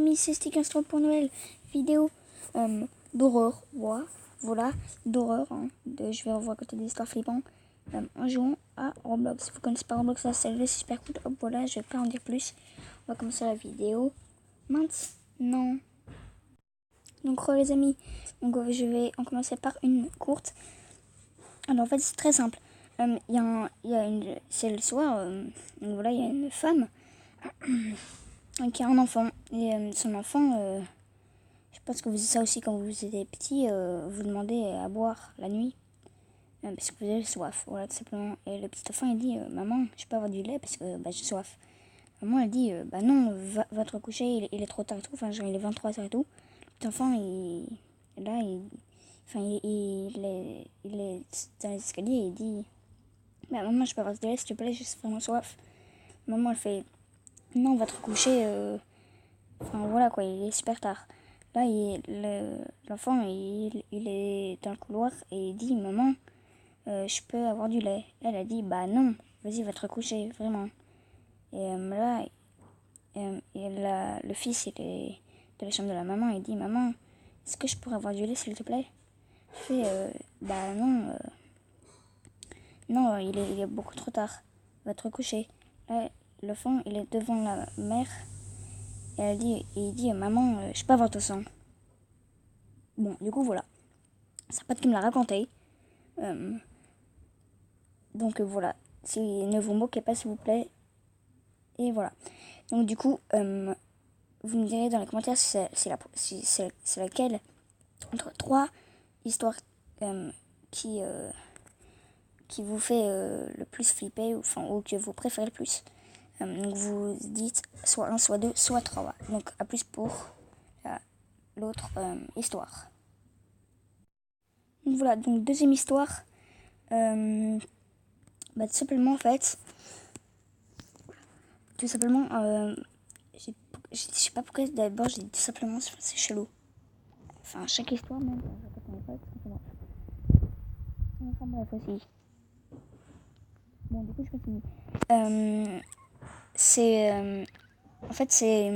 amis, c'est Stick Instant pour Noël. Vidéo d'horreur, voilà, d'horreur. Je vais vous raconter des histoires flippantes en jouant à Roblox. Si vous connaissez pas Roblox, c'est super cool. Hop, voilà, je vais pas en dire plus. On va commencer la vidéo maintenant. Donc les amis, donc je vais en commencer par une courte. Alors en fait c'est très simple. C'est le soir. Donc voilà, il y a une femme qui a un enfant et son enfant. Je pense que vous faites ça aussi quand vous étiez petit. Vous demandez à boire la nuit parce que vous avez soif. Voilà, tout simplement. Et le petit enfant il dit maman, je peux avoir du lait parce que j'ai soif. Maman elle dit bah non, va te recoucher, il est trop tard et tout. Enfin genre il est 23h et tout. Le petit enfant il est dans les escaliers et il dit bah maman, je peux avoir du lait s'il te plaît, j'ai vraiment soif. Maman elle fait non, va te recoucher. Enfin voilà quoi, il est super tard. Là, l'enfant, il est dans le couloir et il dit maman, je peux avoir du lait. Elle a dit bah non, vas-y, va te recoucher, vraiment. Et là, le fils, il est de la chambre de la maman, il dit maman, est-ce que je pourrais avoir du lait s'il te plaît? Je fais bah non, non, il est beaucoup trop tard, va te recoucher. Là, l'enfant, il est devant la mère et il dit maman, je peux avoir ton sang. Bon, du coup, voilà. Sa pote qui me l'a raconté. Donc voilà. Ne vous moquez pas, s'il vous plaît. Et voilà. Donc du coup, vous me direz dans les commentaires si c'est laquelle entre 3 histoires qui vous fait le plus flipper ou que vous préférez le plus. Donc vous dites soit 1, soit 2, soit 3. Donc à plus pour l'autre histoire. Donc voilà, donc deuxième histoire. Tout simplement en fait, je sais pas pourquoi d'abord j'ai dit tout simplement, c'est chelou. Enfin chaque histoire même, je répète pas tout simplement. Enfin bref aussi. Bon du coup je continue. En fait c'est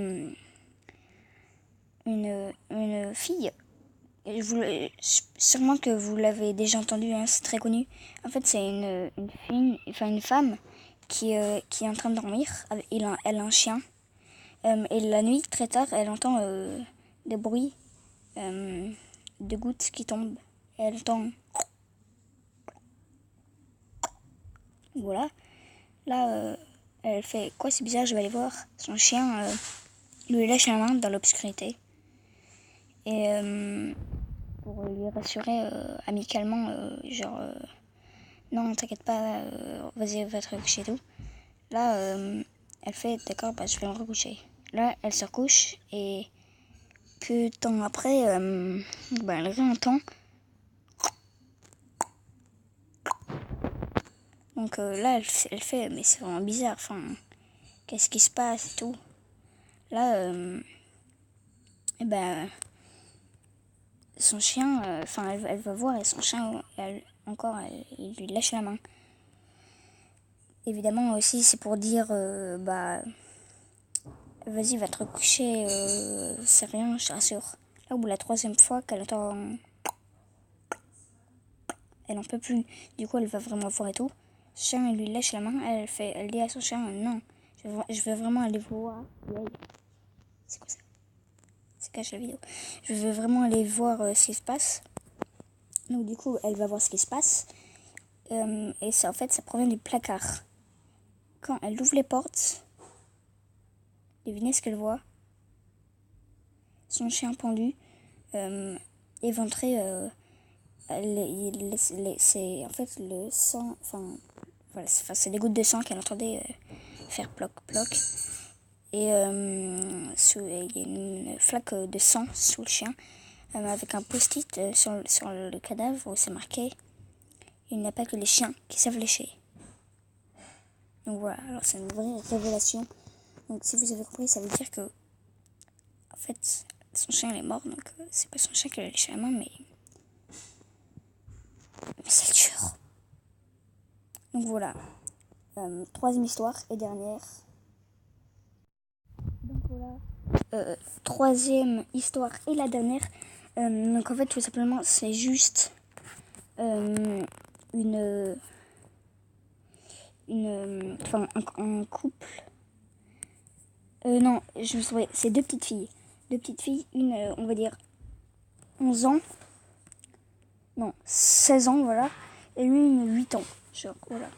une fille. Sûrement que vous l'avez déjà entendu, hein, c'est très connu. En fait, c'est une femme qui est en train de dormir. Elle a un chien. Et la nuit, très tard, elle entend des bruits de gouttes qui tombent. Et elle entend... Voilà. Là, elle fait quoi, c'est bizarre, je vais aller voir. Son chien lui lâche la main dans l'obscurité. Et pour lui rassurer amicalement, non, t'inquiète pas, vas-y, va te recoucher et tout. Là, elle fait, d'accord, je vais me recoucher. Là, elle se recouche et peu de temps après, elle réentend. Donc là, elle fait, mais c'est vraiment bizarre, enfin, qu'est-ce qui se passe et tout. Là, son chien, elle va voir et son chien, il lui lâche la main. Évidemment aussi, c'est pour dire, vas-y, va te recoucher, c'est rien, je te rassure. Là, au bout de la 3e fois qu'elle entend... Elle en peut plus. Du coup, elle va vraiment voir et tout. Son chien, elle lui lâche la main. Elle dit à son chien, non, je veux vraiment aller voir. C'est quoi ça? C'est cache la vidéo. Je veux vraiment aller voir ce qui se passe. Donc, du coup, elle va voir ce qui se passe. Et ça, en fait, ça provient du placard. Quand elle ouvre les portes, devinez ce qu'elle voit. Son chien pendu, éventré. C'est en fait le sang. C'est des gouttes de sang qu'elle entendait faire ploc ploc. Et il y a une flaque de sang sous le chien, avec un post-it sur le cadavre où c'est marqué « Il n'y a pas que les chiens qui savent lécher ». Donc voilà, alors c'est une vraie révélation. Donc si vous avez compris, ça veut dire que en fait son chien il est mort, donc c'est pas son chien qui a léché la main, mais c'est dur. Donc voilà, 3e histoire et dernière. Donc voilà, troisième histoire et la dernière. Donc en fait tout simplement c'est juste un couple. Non, je me souviens, c'est deux petites filles. Deux petites filles, une on va dire 11 ans. Non, 16 ans, voilà. Et lui, une 8 ans. Genre, voilà.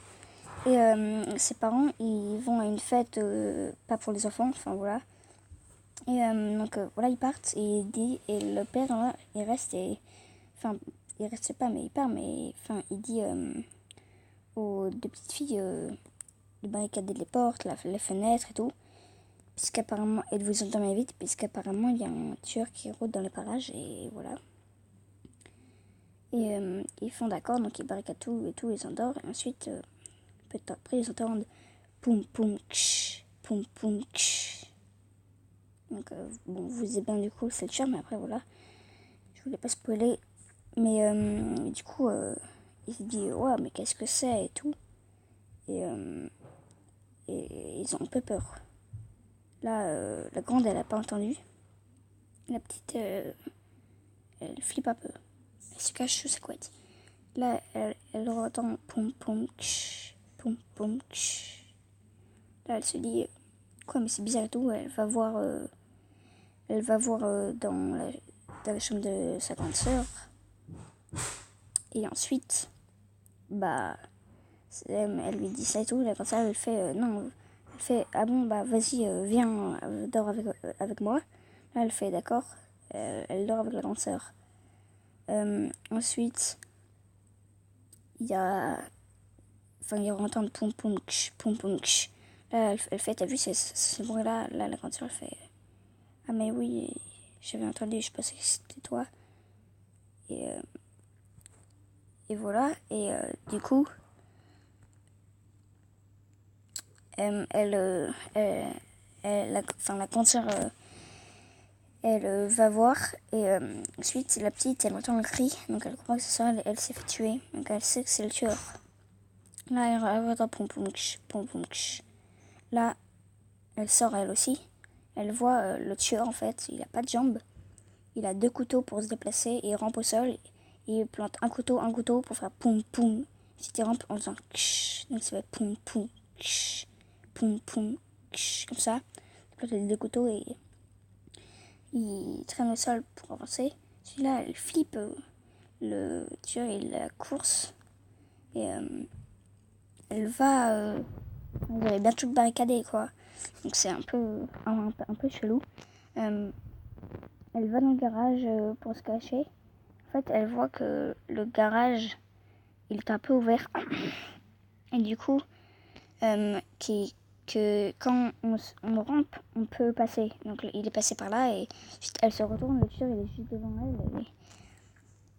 Et ses parents, ils vont à une fête, pas pour les enfants, enfin voilà. Et donc voilà, ils partent et le père, là, il reste et. Enfin, il reste pas, mais il part, mais. Enfin, il dit aux deux petites filles de barricader les portes, les fenêtres et tout. Puisqu'apparemment, et de vous entendre vite, puisqu'apparemment, il y a un tueur qui rôde dans les parages et voilà. Et ils font d'accord, donc ils barricadent tout et tout, ils s'endorment. Et ensuite, peu de temps après, ils entendent poum poum ksh, poum poum ksh. Donc, bon, vous savez bien du coup, c'est le tueur, mais après, voilà. Je voulais pas spoiler. Mais du coup, il se dit, ouais, mais qu'est-ce que c'est et tout. Et, et ils ont un peu peur. Là, la grande, elle a pas entendu. La petite, elle flippe un peu. Elle se cache sous sa couette. Là, elle entend poum poum ksh, poum poum ksh. Là, elle se dit, quoi, mais c'est bizarre et tout. Elle va voir dans la chambre de sa grande sœur. Et ensuite, bah, elle lui dit ça et tout. La grande sœur, elle fait, non, elle fait, ah bon, bah, vas-y, viens, dors avec moi. Là, elle fait, d'accord. Elle dort avec la grande sœur. Ensuite, il y a. Enfin, il entend poum poum ksh, poum poum ksh. Là, elle fait, t'as vu ce bruit-là. Là, la grande sœur, elle fait, ah, mais oui, j'avais entendu, je pensais que c'était toi. Et voilà. Et du coup, la grande sœur, elle va voir. Et ensuite, la petite, elle entend le cri. Donc, elle comprend que c'est ça, elle s'est fait tuer. Donc, elle sait que c'est le tueur. Là, elle entend poum poum ksh, poum poum ksh. Là, elle sort elle aussi. Elle voit le tueur, en fait. Il a pas de jambes. Il a deux couteaux pour se déplacer et il rampe au sol. Et il plante un couteau pour faire poum poum. Ensuite, il rampe en faisant ksh. Donc, ça fait poum poum ksh, poum poum ksh, comme ça. Il plante les deux couteaux et il traîne au sol pour avancer. Celui-là, elle flippe. Le tueur, il la course. Et elle va. On dirait bien tout barricadé, quoi. Donc, c'est un peu chelou. Elle va dans le garage pour se cacher. En fait, elle voit que le garage, il est un peu ouvert. Et du coup, que quand on rampe, on peut passer. Donc, il est passé par là et juste, elle se retourne, le tueur, il est juste devant elle.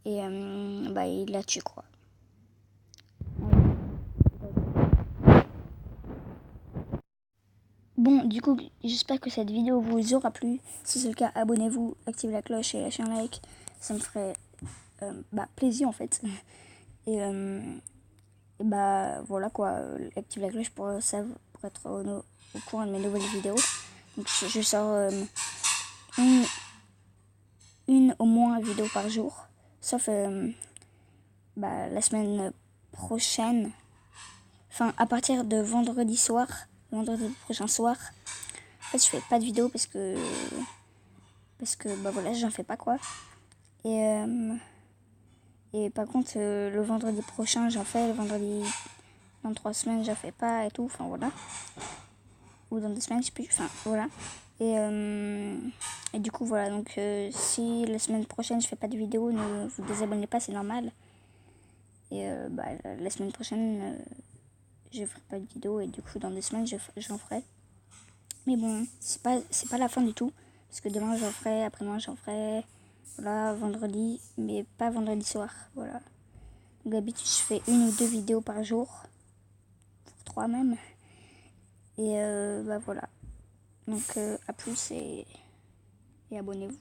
Et bah, il la tue, quoi. Bon, du coup, j'espère que cette vidéo vous aura plu. Si c'est le cas, abonnez-vous, activez la cloche et lâchez un like. Ça me ferait plaisir, en fait. Et bah voilà quoi, active la cloche pour être au courant de mes nouvelles vidéos. Donc je sors une au moins vidéo par jour, sauf la semaine prochaine, enfin à partir de vendredi prochain soir. En fait je fais pas de vidéo parce que bah voilà, j'en fais pas quoi. Et par contre le vendredi prochain j'en fais, le vendredi dans 3 semaines j'en fais pas et tout, enfin voilà. Ou dans 2 semaines, je sais plus, enfin voilà. Et du coup voilà, donc si la semaine prochaine je fais pas de vidéo, ne vous désabonnez pas, c'est normal. Et la semaine prochaine je ferai pas de vidéo et du coup dans 2 semaines j'en ferai. Mais bon, c'est pas la fin du tout, parce que demain j'en ferai, après-demain j'en ferai, voilà, vendredi, mais pas vendredi soir, voilà. Donc d'habitude je fais 1 ou 2 vidéos par jour, 3 même. Et voilà. Donc à plus et abonnez-vous.